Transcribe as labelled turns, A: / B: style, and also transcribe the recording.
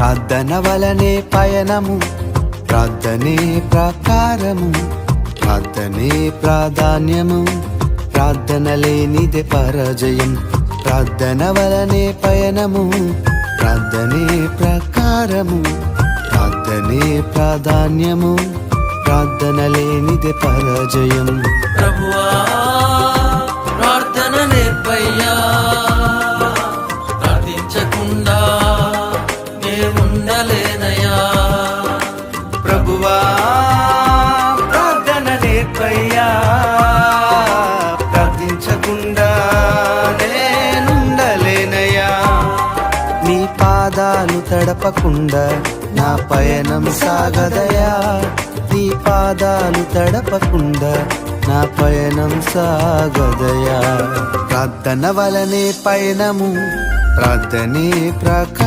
A: ప్రార్థన వలనే పయనము, ప్రార్థనే ప్రాకారము, ప్రార్థనే ప్రాధాన్యము, ప్రార్థన లేనిదే పరాజయం. ప్రార్థన వలనే పయనము, ప్రార్థనే ప్రాకారము, ప్రార్థనే ప్రాధాన్యము, ప్రార్థన లేనిదే పరాజయం.
B: ప్రభువా ప్రార్థన నేర్పయ్యా, ప్రార్థించకుండా నేనుండలేనయ్యా.
A: ప్రభువా ప్రార్థన నేర్పయ్యా, ప్రార్థించకుండా నేనుండలేనయ్యా. నీ పాదాలు తడపకుండా నా పయనం సాగదయా, నీ పాదాలు తడపకుండా నా పయనం సాగదయా. ప్రార్థన వలనే పయనము, ప్రార్థనే ప్రకారం.